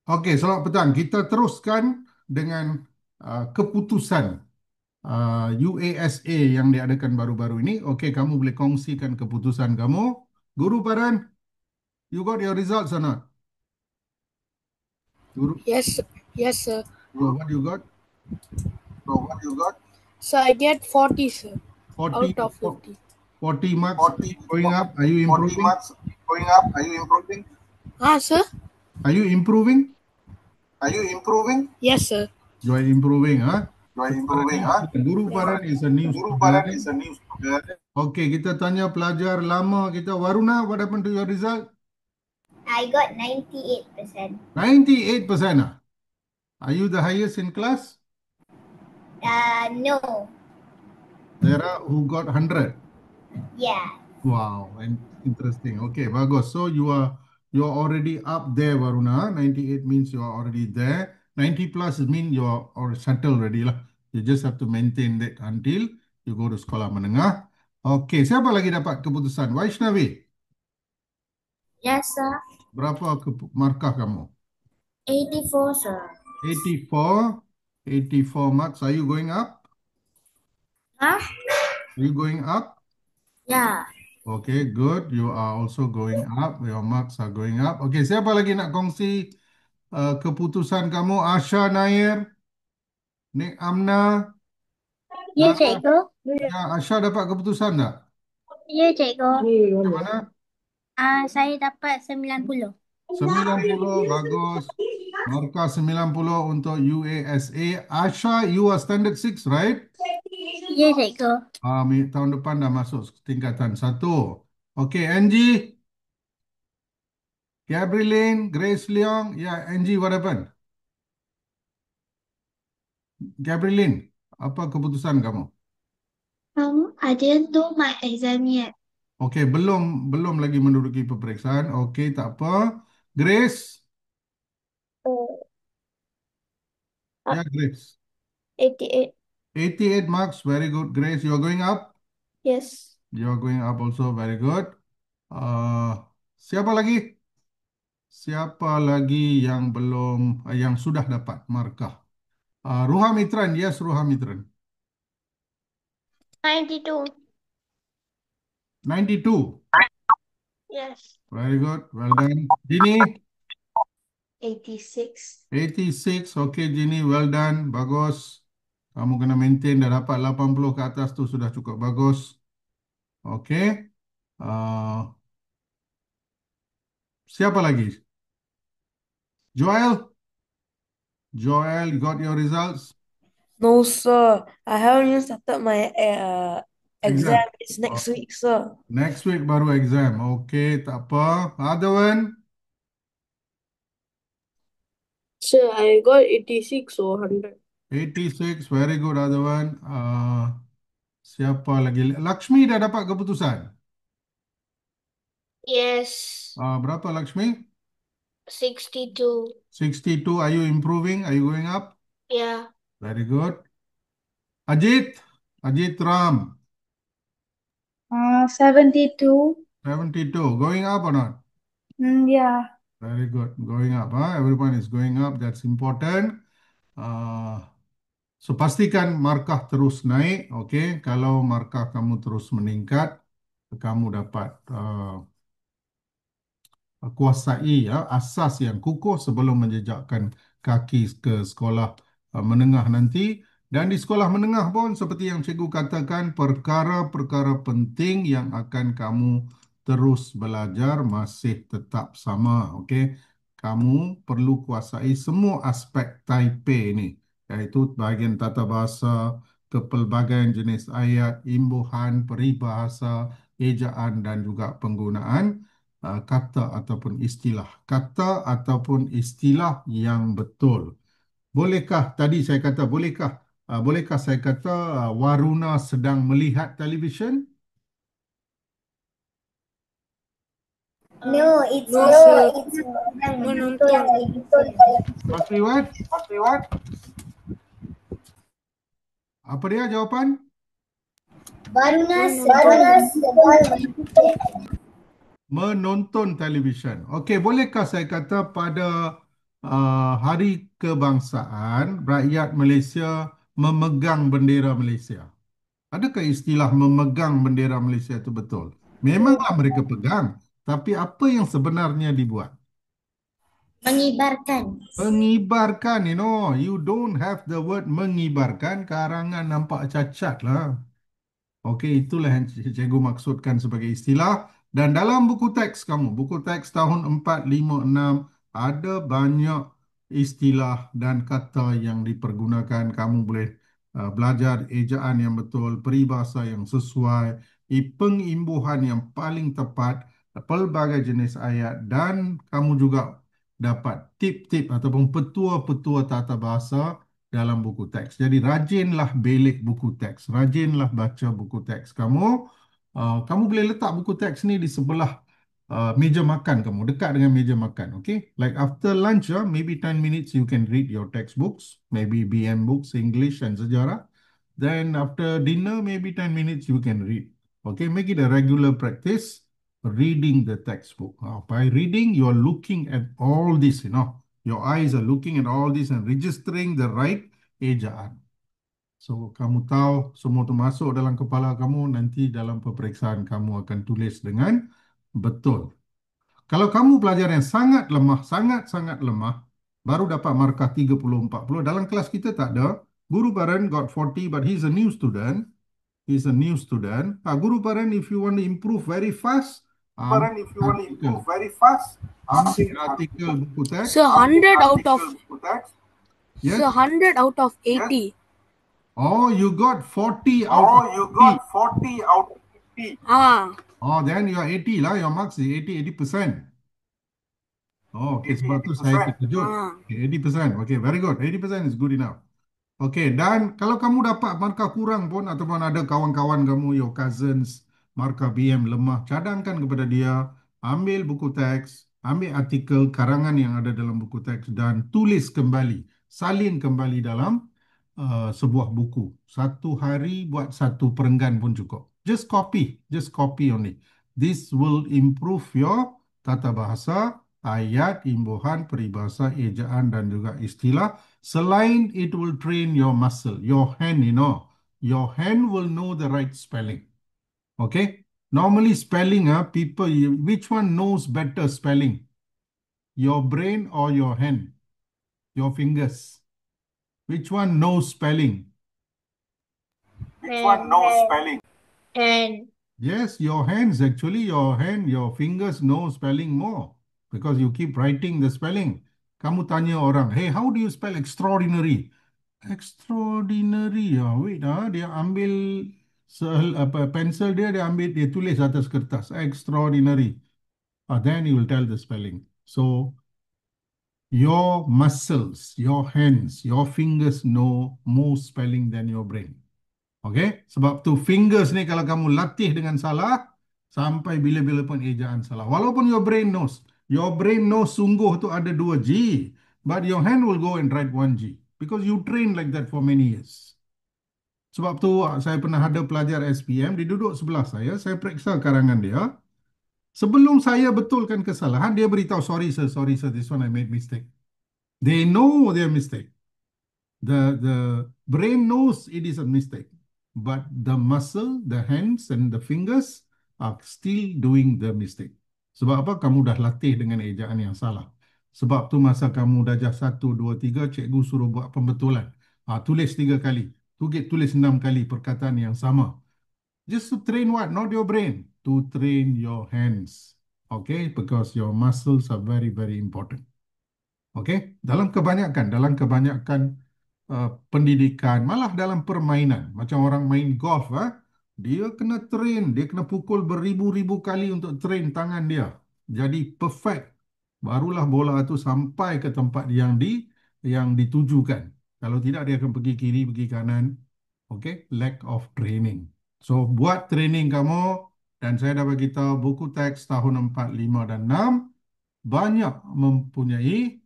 Okey, selamat petang. Kita teruskan dengan keputusan UASA yang diadakan baru-baru ini. Okey, kamu boleh kongsikan keputusan kamu. Guru Paran, you got your results or not? Guru, Yes, yes, sir. so what you got? So what you got? So I get 40, sir, 40, out of 50. 40 marks 40, going up. Are you 40 improving? marks going up. Are you improving? Sir? Are you improving? Are you improving? Yes, sir. You are improving, huh? You are So, improving, huh? Guru Paran is a new Guru Paran student. is a new student. Okey, kita tanya pelajar lama kita. Waruna, what happened to your result? I got 98%. 98%. Are you the highest in class? No. There are who got 100. Yeah. Wow, and interesting. Okay, bagus. So you are already up there, Varuna. 98 means you are already there. 90 plus mean you are or settled already lah. You just have to maintain that until you go to sekolah menengah. Okay, siapa lagi dapat keputusan? Vaishnavi, Yes, sir. berapa markah kamu? 84, sir. 84. 84 marks. Are you going up? Huh? Are you going up? Yeah. Okay, good. You are also going up. Your marks are going up. Okay, siapa lagi nak kongsi keputusan kamu? Asha Nair, Nik Amna. Ya, Ah, cikgu. ya, Asha dapat keputusan tak? Ya, cikgu. Macam mana? Saya dapat 90. 90, bagus. Markah 90 untuk UASA. Asha, you are standard 6, right? Ya, cikgu. Tahun depan dah masuk tingkatan 1. Okay, Angie, Gabrielin, Grace Leong. Ya, Angie, what happened? Gabrielin, apa keputusan kamu? I didn't do my exam yet. Okey, belum lagi menduduki peperiksaan. Okey, tak apa. Grace, ya Grace. 88. 88 marks, very good. Grace, you are going up. Yes. You are going up also, very good. Siapa lagi? Siapa lagi yang belum, yang sudah dapat markah? Ruha Mitran, yes, Ruha Mitran. 92. 92, Yes. very good, well done. Dini, 86. 86, okey Dini, well done, bagus. Kamu kena maintain dah dapat 80 ke atas tu sudah cukup bagus. Okey. Siapa lagi? Joel? Joel, you got your results? No, sir. I haven't even started my exam. Exam. It's next week, sir. Next week baru exam. Okey, tak apa. Other one? Sir, I got 86 or 100. 86, very good. Other one. Siapa lagi? Lakshmi dah dapat keputusan. Yes. Berapa Lakshmi? 62. 62. Are you improving? Are you going up? Yeah. Very good. Ajit? Ajit Ram? 72. 72. Going up or not? Yeah. Very good. Going up. Everyone is going up. That's important. So pastikan markah terus naik. Okay. Kalau markah kamu terus meningkat, kamu dapat kuasai asas yang kukuh sebelum menjejakkan kaki ke sekolah menengah nanti. Dan di sekolah menengah pun seperti yang cikgu katakan, perkara-perkara penting yang akan kamu terus belajar masih tetap sama. Okey, kamu perlu kuasai semua aspek Taipei ini, iaitu bahagian tata bahasa, kepelbagaian jenis ayat, imbuhan, peribahasa, ejaan dan juga penggunaan kata ataupun istilah yang betul. Bolehkah tadi saya kata bolehkah saya kata Waruna sedang melihat televisyen? No, it's No, no, sir. it's yang Menonton. Masih what? What? Apa dia jawapan? Varuna sedang Menonton televisyen. Okey, bolehkah saya kata pada Hari Kebangsaan, rakyat Malaysia memegang bendera Malaysia. Adakah istilah memegang bendera Malaysia itu betul? Memanglah mereka pegang, tapi apa yang sebenarnya dibuat? Mengibarkan. Mengibarkan, you don't have the word mengibarkan, karangan nampak cacat lah. Okey, itulah yang cikgu maksudkan sebagai istilah. Dan dalam buku teks kamu, buku teks tahun 4, 5, 6, ada banyak istilah dan kata yang dipergunakan. Kamu boleh belajar ejaan yang betul, peribahasa yang sesuai, pengimbuhan yang paling tepat, pelbagai jenis ayat, dan kamu juga dapat tip-tip ataupun petua-petua tata bahasa dalam buku teks. Jadi rajinlah belik buku teks, rajinlah baca buku teks kamu. Kamu boleh letak buku teks ni di sebelah meja makan kamu, dekat dengan meja makan. Okay, like after lunch, maybe 10 minutes you can read your textbooks, maybe BM books, English and sejarah. Then after dinner, maybe 10 minutes you can read. Okay, make it a regular practice reading the textbook. By reading, you are looking at all this, your eyes are looking at all this and registering the right ejaan. So, kamu tahu semua itu masuk dalam kepala kamu, nanti dalam peperiksaan kamu akan tulis dengan betul. Kalau kamu pelajar yang sangat lemah, sangat-sangat lemah, baru dapat markah 30, 40. Dalam kelas kita tak ada. Guru Baran got 40, but he's a new student. He's a new student. Guru Baran, if you want to improve very fast, ambil artikel buku teks. So 100 out of Yes. so 100 out of 80. Oh, you got 40 out of 50. Ah, Oh, then you are 80 lah. Your marks is 80%. Oh, okay. Sebab tu saya terkejut. Okay, 80%. Okay, very good. 80% is good enough. Okay, dan kalau kamu dapat markah kurang pun ataupun ada kawan-kawan kamu, your cousins, markah BM lemah, cadangkan kepada dia, ambil buku teks, ambil artikel karangan yang ada dalam buku teks dan tulis kembali, salin kembali dalam sebuah buku. Satu hari buat satu perenggan pun cukup. Just copy only. This will improve your tata bahasa, ayat, imbuhan, peribahasa, ejaan dan juga istilah. Selain it will train your muscle, your hand, your hand will know the right spelling. Okay? Normally spelling, people, which one knows better spelling? Your brain or your hand? Your fingers? Which one knows spelling? And Yes, your hands, actually, your fingers know spelling more because you keep writing the spelling. Kamu tanya orang, hey, how do you spell extraordinary? Extraordinary, wait, dia ambil pensel dia ambil, dia tulis atas kertas, extraordinary. Then he will tell the spelling. So, your muscles, your hands, your fingers know more spelling than your brain. Okay, sebab tu fingers ni kalau kamu latih dengan salah, sampai bila-bila pun ejaan salah. Walaupun your brain knows sungguh tu ada 2G, but your hand will go and write 1G because you train like that for many years. Sebab tu saya pernah ada pelajar SPM, dia duduk sebelah saya periksa karangan dia. Sebelum saya betulkan kesalahan, dia beritahu, sorry sir, this one I made mistake. They know their mistake. The brain knows it is a mistake, but the muscle, the hands and the fingers are still doing the mistake. Sebab apa? Kamu dah latih dengan ejaan yang salah. Sebab tu masa kamu darjah 1, 2, 3, cikgu suruh buat pembetulan. Tulis 3 kali. Tulis 6 kali perkataan yang sama. Just to train what? Not your brain. To train your hands. Okay? Because your muscles are very, very important. Okay? Dalam kebanyakan pendidikan, malah dalam permainan, macam orang main golf, dia kena train, dia kena pukul beribu-ribu kali untuk train tangan dia. Jadi perfect. Barulah bola itu sampai ke tempat yang ditujukan. Kalau tidak, dia akan pergi kiri, pergi kanan. Okay? Lack of training. So, buat training kamu, dan saya dah bagi tahu buku teks tahun 4, 5 dan 6 banyak mempunyai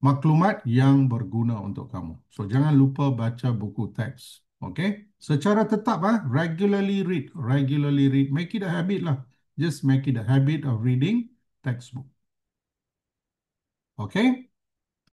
maklumat yang berguna untuk kamu. So, jangan lupa baca buku teks. Okay? Secara tetap, regularly read. Make it a habit lah. Just make it a habit of reading textbook. Okay?